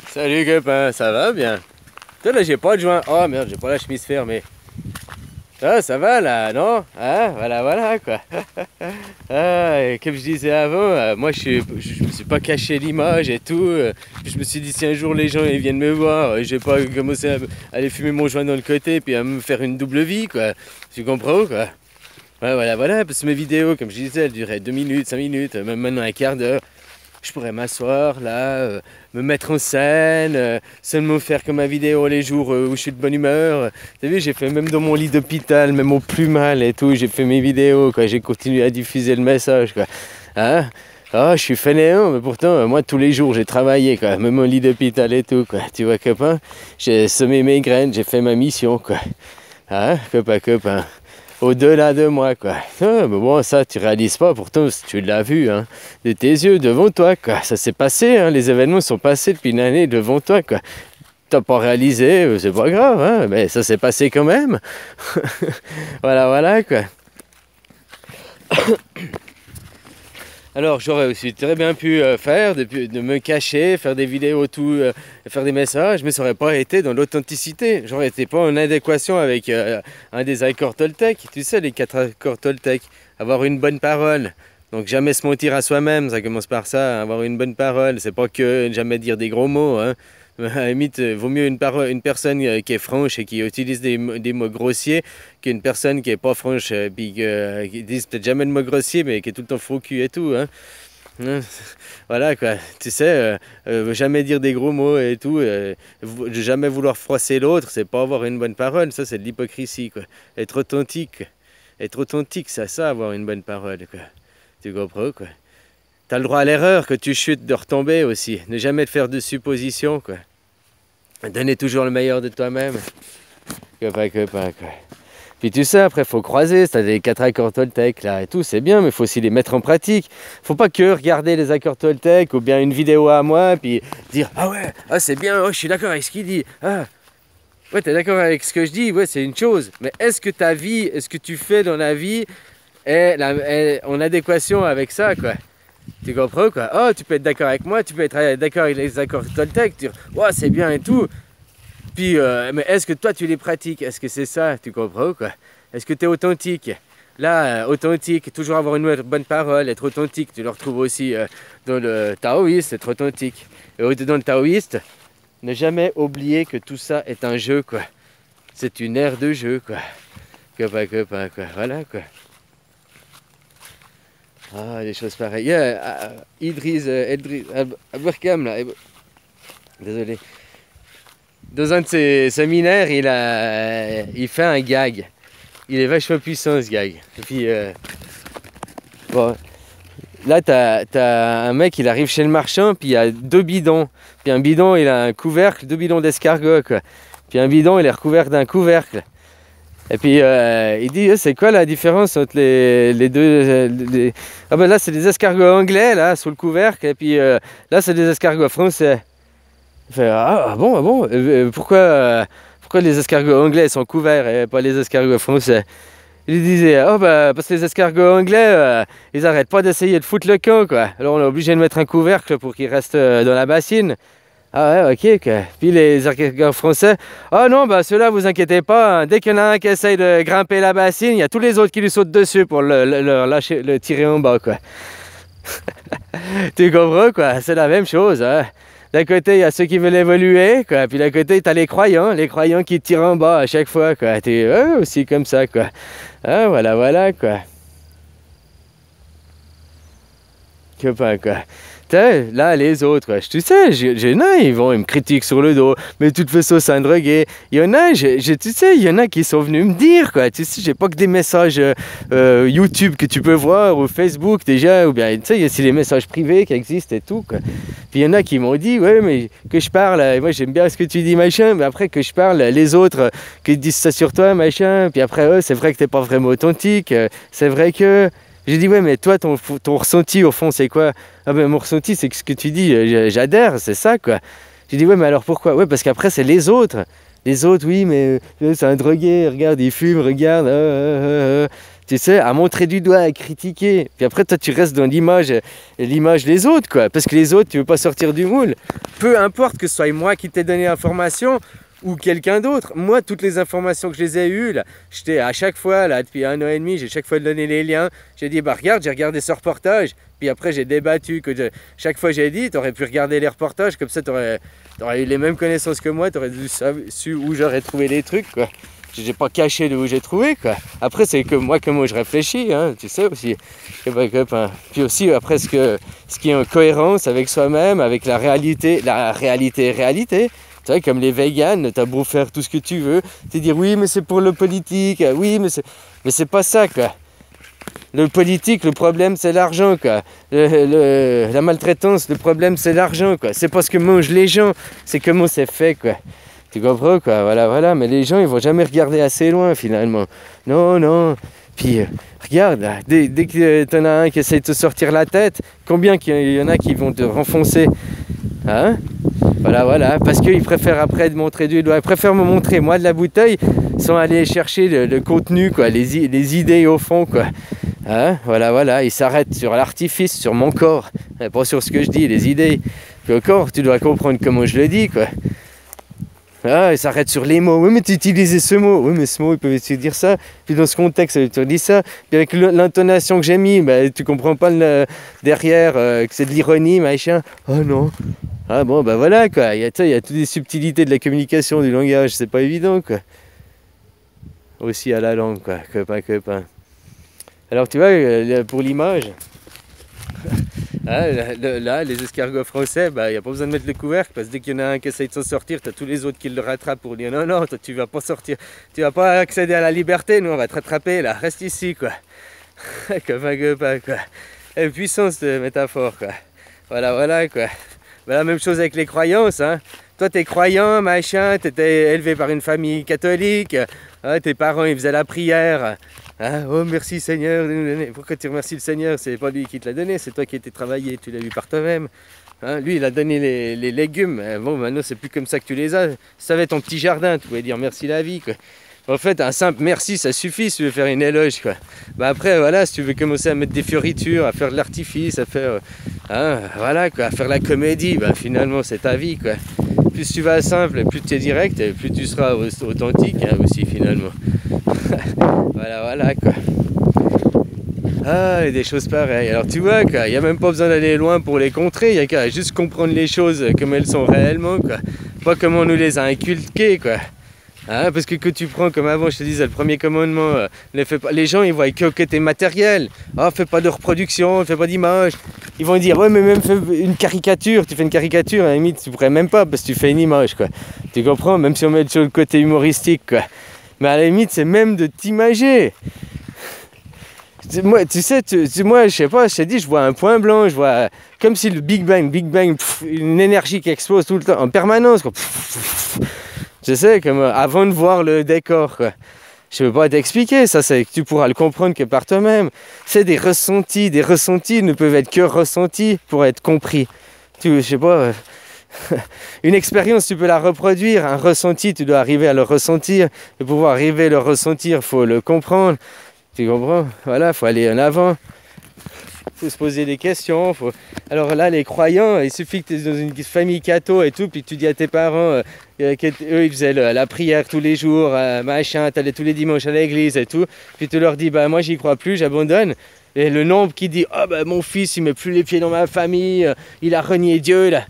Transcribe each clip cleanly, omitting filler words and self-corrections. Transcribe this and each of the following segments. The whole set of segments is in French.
Salut copain, ça va bien? Toi là j'ai pas de joint. Oh merde, j'ai pas la chemise fermée. Ah ça va là, non? Ah voilà quoi. Ah, et comme je disais avant, moi je me suis pas caché l'image et tout. Je me suis dit si un jour les gens ils viennent me voir, je vais pas commencer à aller fumer mon joint dans le côté puis à me faire une double vie quoi. Tu comprends quoi? Ouais, voilà, parce que mes vidéos, comme je disais, elles duraient 2 minutes, 5 minutes, même maintenant un quart d'heure. Je pourrais m'asseoir là, me mettre en scène, seulement faire comme ma vidéo les jours où je suis de bonne humeur. T'as vu, j'ai fait même dans mon lit d'hôpital, même au plus mal et tout, j'ai fait mes vidéos, quoi. J'ai continué à diffuser le message, quoi. Hein? Ah, je suis fainéant, mais pourtant, moi, tous les jours, j'ai travaillé, quoi. Même au lit d'hôpital et tout, quoi. Tu vois, copain, j'ai semé mes graines, j'ai fait ma mission, quoi. Hein, copain. Au-delà de moi, quoi. Ah, mais bon, ça, tu réalises pas, pourtant, tu l'as vu, hein, de tes yeux, devant toi, quoi. Ça s'est passé, hein, les événements sont passés depuis une année devant toi, quoi. T'as pas réalisé, c'est pas grave, hein, mais ça s'est passé quand même. Voilà, quoi. Alors j'aurais aussi très bien pu faire, de me cacher, faire des vidéos, tout, faire des messages, mais ça n'aurait pas été dans l'authenticité. J'aurais été pas en adéquation avec un des accords Toltec. Tu sais, les 4 accords Toltec. Avoir une bonne parole. Donc jamais se mentir à soi-même, ça commence par ça, avoir une bonne parole. C'est pas que jamais dire des gros mots, hein. À la limite, vaut mieux une personne qui est franche et qui utilise des mots grossiers qu'une personne qui est pas franche puis qui dit peut-être jamais de mots grossiers mais qui est tout le temps faux cul et tout, hein. Voilà quoi, tu sais, jamais dire des gros mots et tout, jamais vouloir froisser l'autre, c'est pas avoir une bonne parole, ça c'est de l'hypocrisie quoi. Être authentique, c'est ça avoir une bonne parole quoi. Tu comprends quoi? T'as le droit à l'erreur, que tu chutes, de retomber aussi. Ne jamais te faire de suppositions, quoi. Donner toujours le meilleur de toi-même. Copain, quoi. Puis tu sais, après, il faut croiser. T'as les 4 accords Toltec, là, et tout, c'est bien, mais il faut aussi les mettre en pratique. Faut pas que regarder les accords Toltec, ou bien une vidéo à moi, puis dire « Ah ouais, ah c'est bien, oh, je suis d'accord avec ce qu'il dit. Ah, ouais, t'es d'accord avec ce que je dis, ouais, c'est une chose. Mais est-ce que ta vie, est-ce que tu fais dans la vie est en adéquation avec ça, quoi ?» Tu comprends quoi? Oh, tu peux être d'accord avec moi, tu peux être d'accord avec les accords Toltec, dire « Ouais, c'est bien et tout. » Puis, mais est-ce que toi, tu les pratiques? Est-ce que c'est ça? Tu comprends quoi? Est-ce que tu es authentique? Là, authentique, toujours avoir une bonne parole, être authentique, tu le retrouves aussi dans le taoïsme, être authentique. Et dans le taoïste, ne jamais oublier que tout ça est un jeu, quoi. C'est une ère de jeu, quoi. Copain, quoi. Voilà, quoi. Ah, des choses pareilles. Yeah, Idriss Aberkam, là. Désolé. Dans un de ses séminaires, il fait un gag. Il est vachement puissant, ce gag. Et puis, bon, là, t'as un mec, il arrive chez le marchand, puis il y a 2 bidons. Puis un bidon, il a un couvercle, 2 bidons d'escargot, quoi. Puis un bidon, il est recouvert d'un couvercle. Et puis il dit c'est quoi la différence entre les deux Ah ben là c'est des escargots anglais là sous le couvercle et puis là c'est des escargots français. Il fait ah bon pourquoi les escargots anglais sont couverts et pas les escargots français? Il disait oh bah parce que les escargots anglais ils arrêtent pas d'essayer de foutre le camp quoi. Alors on est obligé de mettre un couvercle pour qu'ils restent dans la bassine. Ah ouais, ok. Puis les escargots français, oh non, bah ceux-là, vous inquiétez pas, hein. Dès qu'il y en a un qui essaye de grimper la bassine, il y a tous les autres qui lui sautent dessus pour le tirer en bas, quoi. Tu comprends, quoi? C'est la même chose, hein. D'un côté, il y a ceux qui veulent évoluer, quoi. Puis d'un côté, tu as les croyants qui tirent en bas à chaque fois, quoi. Tu es aussi comme ça, quoi. Ah, voilà, quoi. Copain, quoi. Là, les autres, tu sais, il y en a, ils me critiquent sur le dos, mais de toute façon, c'est un drogué. Il y en a, tu sais, il y en a qui sont venus me dire, quoi. Tu sais, j'ai pas que des messages YouTube que tu peux voir, ou Facebook déjà, ou bien, tu sais, il y a aussi les messages privés qui existent et tout, quoi. Puis il y en a qui m'ont dit, ouais, mais que je parle, et moi j'aime bien ce que tu dis, machin, mais après que je parle, les autres qui disent ça sur toi, machin, puis après, c'est vrai que t'es pas vraiment authentique, c'est vrai que. J'ai dit, ouais, mais toi, ton ressenti, au fond, c'est quoi? Ah ben, mon ressenti, c'est que ce que tu dis, j'adhère, c'est ça, quoi. J'ai dit, ouais, mais alors pourquoi? Ouais, parce qu'après, c'est les autres. Les autres, oui, mais c'est un drogué, regarde, il fume, regarde. Tu sais, à montrer du doigt, à critiquer. Puis après, toi, tu restes dans l'image des autres, quoi. Parce que les autres, tu veux pas sortir du moule. Peu importe que ce soit moi qui t'ai donné l'information ou quelqu'un d'autre. Moi, toutes les informations que je les ai eues, là, j'étais à chaque fois, là, depuis 1 an et demi, j'ai chaque fois donné les liens. J'ai dit, bah regarde, j'ai regardé ce reportage. Puis après, j'ai débattu. Chaque fois, j'ai dit, tu aurais pu regarder les reportages, comme ça, tu aurais eu les mêmes connaissances que moi, tu aurais su où j'aurais trouvé les trucs, quoi. J'ai pas caché de où j'ai trouvé, quoi. Après, c'est que moi, comment je réfléchis, hein, tu sais aussi. Puis aussi, après, ce qui est en cohérence avec soi-même, avec la réalité. Tu vois, comme les véganes, t'as beau faire tout ce que tu veux, te dire oui, mais c'est pour le politique, oui, mais c'est pas ça, quoi. Le politique, le problème, c'est l'argent, quoi. La maltraitance, le problème, c'est l'argent, quoi. C'est pas ce que mangent les gens, c'est comment c'est fait, quoi. Tu comprends, quoi, voilà, mais les gens, ils vont jamais regarder assez loin, finalement. Non. Puis, regarde, dès que t'en as un qui essaie de te sortir la tête, combien qu'il y en a qui vont te renfoncer, hein? Voilà, parce qu'ils préfèrent après te montrer du doigt, ils préfèrent me montrer, moi, de la bouteille, sans aller chercher le contenu, quoi, les idées au fond, quoi. Hein? Voilà, ils s'arrêtent sur l'artifice, sur mon corps, pas sur ce que je dis, les idées. Puis encore, tu dois comprendre comment je le dis, quoi. Ah, ils s'arrêtent sur les mots. Oui, mais tu utilisais ce mot. Oui, mais ce mot, ils peuvent essayer de dire ça. Puis dans ce contexte, tu dis ça. Puis avec l'intonation que j'ai mis, bah, tu comprends pas derrière que c'est de l'ironie, machin. Oh non. Ah bon, bah voilà, quoi. Il y a toutes les subtilités de la communication, du langage. C'est pas évident, quoi. Aussi à la langue, quoi. Copain. Alors, tu vois, pour l'image... Là, les escargots français, il n'y a pas besoin de mettre le couvercle parce que dès qu'il y en a un qui essaye de s'en sortir, tu as tous les autres qui le rattrapent pour dire non, toi tu vas pas sortir, tu vas pas accéder à la liberté, nous on va te rattraper là, reste ici, quoi. Copain, quoi. Et puissance de métaphore, quoi. Voilà, quoi. La même chose avec les croyances, hein. Toi, t'es croyant, machin, t'étais élevé par une famille catholique, hein, tes parents ils faisaient la prière. Hein, oh merci Seigneur de nous donner. Pourquoi tu remercies le Seigneur? C'est pas lui qui te l'a donné, c'est toi qui as été travaillé, tu l'as eu par toi-même. Hein, lui il a donné les légumes. Bon maintenant c'est plus comme ça que tu les as. Ça va être ton petit jardin, tu pouvais dire merci la vie, quoi. En fait un simple merci ça suffit si tu veux faire une éloge, quoi. Après voilà, si tu veux commencer à mettre des fioritures, à faire de l'artifice, à faire voilà, quoi, à faire la comédie, finalement c'est ta vie, quoi. Plus tu vas simple, plus tu es direct, plus tu seras authentique, hein, aussi finalement. voilà, quoi. Ah, et des choses pareilles. Alors tu vois, quoi, il n'y a même pas besoin d'aller loin pour les contrer, il y a qu'à juste comprendre les choses comme elles sont réellement, quoi. Pas comme on nous les a inculquées, quoi. Hein, parce que tu prends, comme avant je te disais, le premier commandement, les gens ils voient que t'es matériel. Oh, fais pas de reproduction, fais pas d'image. Ils vont dire, ouais mais même fais une caricature, tu fais une caricature, à la limite tu pourrais même pas parce que tu fais une image, quoi. Tu comprends, même si on met sur le côté humoristique, quoi. Mais à la limite c'est même de t'imager. Moi, tu sais, moi je sais pas, je t'ai dit, je vois un point blanc, je vois comme si le Big Bang, une énergie qui explose tout le temps, en permanence, quoi. Je sais, comme avant de voir le décor, quoi. Je ne peux pas t'expliquer, ça, c'est que tu pourras le comprendre que par toi-même. C'est des ressentis ne peuvent être que ressentis pour être compris. Je sais pas, une expérience, tu peux la reproduire, un ressenti, tu dois arriver à le ressentir. Pour pouvoir arriver à le ressentir, il faut le comprendre. Tu comprends? Voilà, il faut aller en avant. Il faut se poser des questions. Alors là, les croyants, il suffit que tu es dans une famille catho et tout, puis tu dis à tes parents qu'eux, ils faisaient la prière tous les jours, machin, tu allais tous les dimanches à l'église et tout. Puis tu leur dis, moi, j'y crois plus, j'abandonne. Et le nombre qui dit, mon fils, il met plus les pieds dans ma famille, il a renié Dieu, là.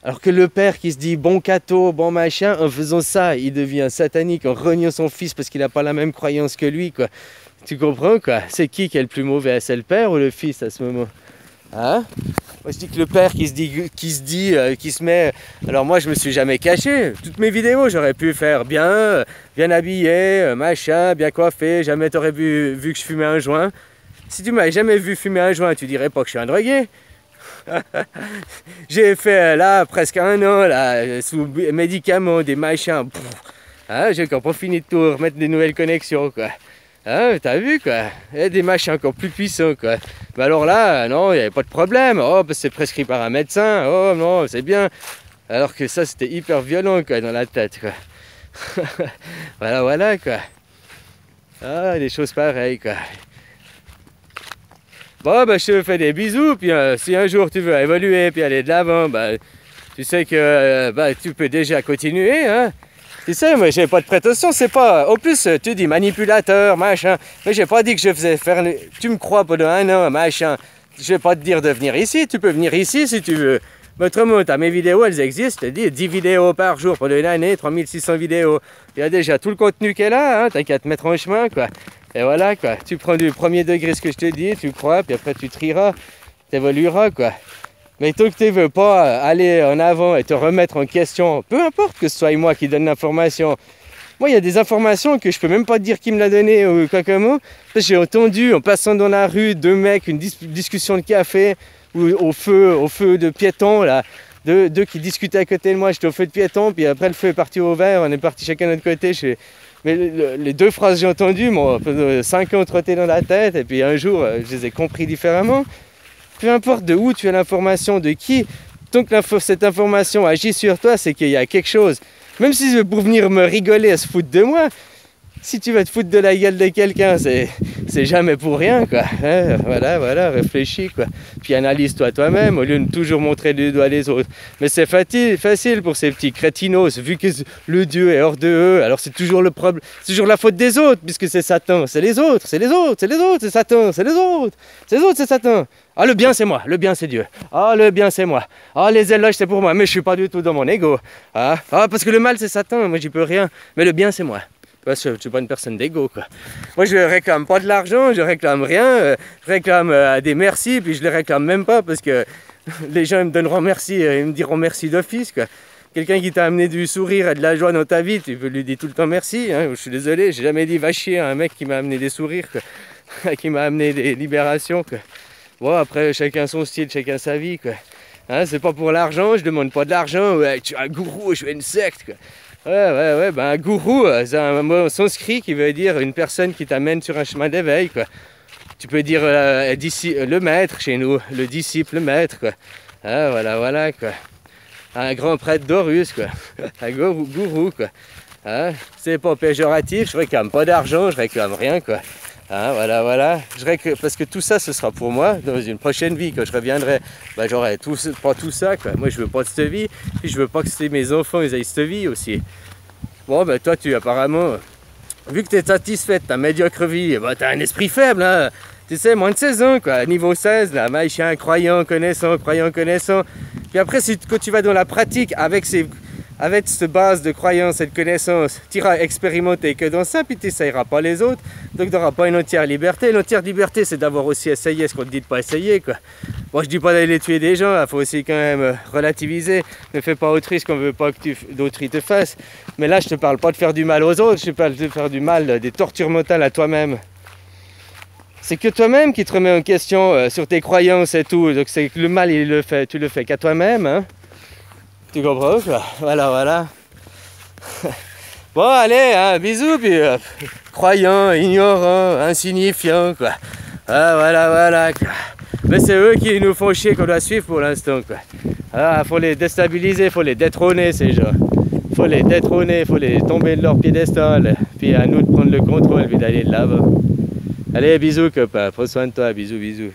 Alors que le père qui se dit, bon catho, bon machin, en faisant ça, il devient satanique, en reniant son fils parce qu'il n'a pas la même croyance que lui, quoi. Tu comprends, quoi? C'est qui est le plus mauvais? C'est le père ou le fils à ce moment? Hein? Moi je dis que le père qui se met... Alors moi je me suis jamais caché. Toutes mes vidéos j'aurais pu faire bien habillé, machin, bien coiffé. Jamais t'aurais vu que je fumais un joint. Si tu m'avais jamais vu fumer un joint, tu dirais pas que je suis un drogué. J'ai fait là presque 1 an là, sous médicaments, des machins. Hein, j'ai encore pas fini de tout remettre des nouvelles connexions, quoi. Hein, t'as vu, quoi? Il y a des machins encore plus puissants, quoi. Mais alors là, non, il n'y avait pas de problème. Oh, c'est prescrit par un médecin. Oh non, c'est bien. Alors que ça, c'était hyper violent, quoi, dans la tête, quoi. Voilà, voilà, quoi. Ah, des choses pareilles, quoi. Bon, bah, je te fais des bisous, puis si un jour tu veux évoluer, puis aller de l'avant, bah, tu sais que bah, tu peux déjà continuer, hein. Tu sais, moi, j'ai pas de prétention, c'est pas... Au plus, tu dis manipulateur, machin, mais j'ai pas dit que je faisais faire... Tu me crois pendant 1 an, machin. Je vais pas te dire de venir ici, tu peux venir ici si tu veux. Mais autrement, mes vidéos, elles existent, je te dis, 10 vidéos par jour pendant 1 année, 3600 vidéos. Il y a déjà tout le contenu qui est là, hein, t'as qu'à te mettre en chemin, quoi. Et voilà, quoi. Tu prends du premier degré ce que je te dis, tu crois, puis après tu trieras, tu évolueras, quoi. Mais tant que tu ne veux pas aller en avant et te remettre en question, peu importe que ce soit moi qui donne l'information. Moi, il y a des informations que je peux même pas te dire qui me l'a donné ou quoi comme mot. J'ai entendu en passant dans la rue 2 mecs, une discussion de café, ou au feu de piéton, là. Deux qui discutaient à côté de moi, j'étais au feu de piéton, puis après le feu est parti au vert, on est parti chacun de notre côté. Mais les 2 phrases que j'ai entendues m'ont 5 ans trotté dans la tête, et puis un jour, je les ai compris différemment. Peu importe de où tu as l'information, de qui, tant que cette information agit sur toi, c'est qu'il y a quelque chose. Même si c'est pour venir me rigoler, à se foutre de moi, si tu vas te foutre de la gueule de quelqu'un, c'est jamais pour rien, quoi. Hein, voilà, réfléchis, quoi. Puis analyse-toi toi-même, au lieu de toujours montrer du doigt les autres. Mais c'est facile pour ces petits crétinos, vu que le Dieu est hors de eux, alors c'est toujours le problème, c'est toujours la faute des autres, puisque c'est Satan. C'est les autres, c'est Satan, c'est les autres, c'est Satan. Ah, le bien c'est moi, le bien c'est Dieu. Ah, le bien c'est moi. Ah, les éloges c'est pour moi, mais je suis pas du tout dans mon ego. Ah, parce que le mal c'est Satan, moi j'y peux rien, mais le bien c'est moi. Parce que je suis pas une personne d'égo, quoi. Moi je réclame pas de l'argent, je réclame rien, je réclame des merci, puis je les réclame même pas parce que les gens ils me donneront merci, ils me diront merci d'office, quoi. Quelqu'un qui t'a amené du sourire et de la joie dans ta vie, tu peux lui dire tout le temps merci, hein. Je suis désolé, j'ai jamais dit va chier à un mec qui m'a amené des sourires, quoi. Qui m'a amené des libérations, quoi. Bon, après chacun son style, chacun sa vie, quoi. Hein, c'est pas pour l'argent, je demande pas de l'argent, ouais, tu es un gourou, je fais une secte, quoi. Ouais, ben un gourou, c'est un mot sanskrit qui veut dire une personne qui t'amène sur un chemin d'éveil, quoi. Tu peux dire le maître chez nous, le disciple, le maître, quoi. Ah, voilà, quoi. Un grand prêtre d'Horus, quoi. Un gourou, quoi. Hein, c'est pas péjoratif, je réclame pas d'argent, je réclame rien, quoi. Hein, voilà. Parce que tout ça, ce sera pour moi dans une prochaine vie. Quand je reviendrai, ben, j'aurai pas tout ça, quoi. Moi, je veux pas de cette vie. Puis je veux pas que mes enfants ils aient cette vie aussi. Bon, ben toi, apparemment, vu que tu es satisfait de ta médiocre vie, ben, tu as un esprit faible, hein. Tu sais, moins de 16 ans, quoi. Niveau 16, là, machin, croyant, connaissant. Puis après, quand tu vas dans la pratique avec cette base de croyance et de connaissance, tu iras expérimenter que dans ça, puis tu n'essayeras pas les autres, donc tu n'auras pas une entière liberté. L'entière liberté, c'est d'avoir aussi essayé ce qu'on te dit de pas essayer, quoi. Bon, je dis pas d'aller tuer des gens, il faut aussi quand même relativiser. Ne fais pas autrui ce qu'on ne veut pas que d'autrui te fasse. Mais là, je te parle pas de faire du mal aux autres, je te parle de faire du mal, des tortures mentales à toi-même. C'est que toi-même qui te remets en question sur tes croyances et tout, donc c'est que le mal, tu le fais qu'à toi-même, hein. Tu comprends, quoi? Voilà. Bon, allez, hein, bisous, puis croyant, ignorant, insignifiant, quoi. Ah, voilà, quoi. Mais c'est eux qui nous font chier qu'on doit suivre pour l'instant, quoi. Ah, faut les déstabiliser, faut les détrôner, ces gens. Faut les détrôner, faut les tomber de leur piédestal. Puis à nous de prendre le contrôle, puis d'aller de l'avant. Allez, bisous, copain. Prends soin de toi, bisous.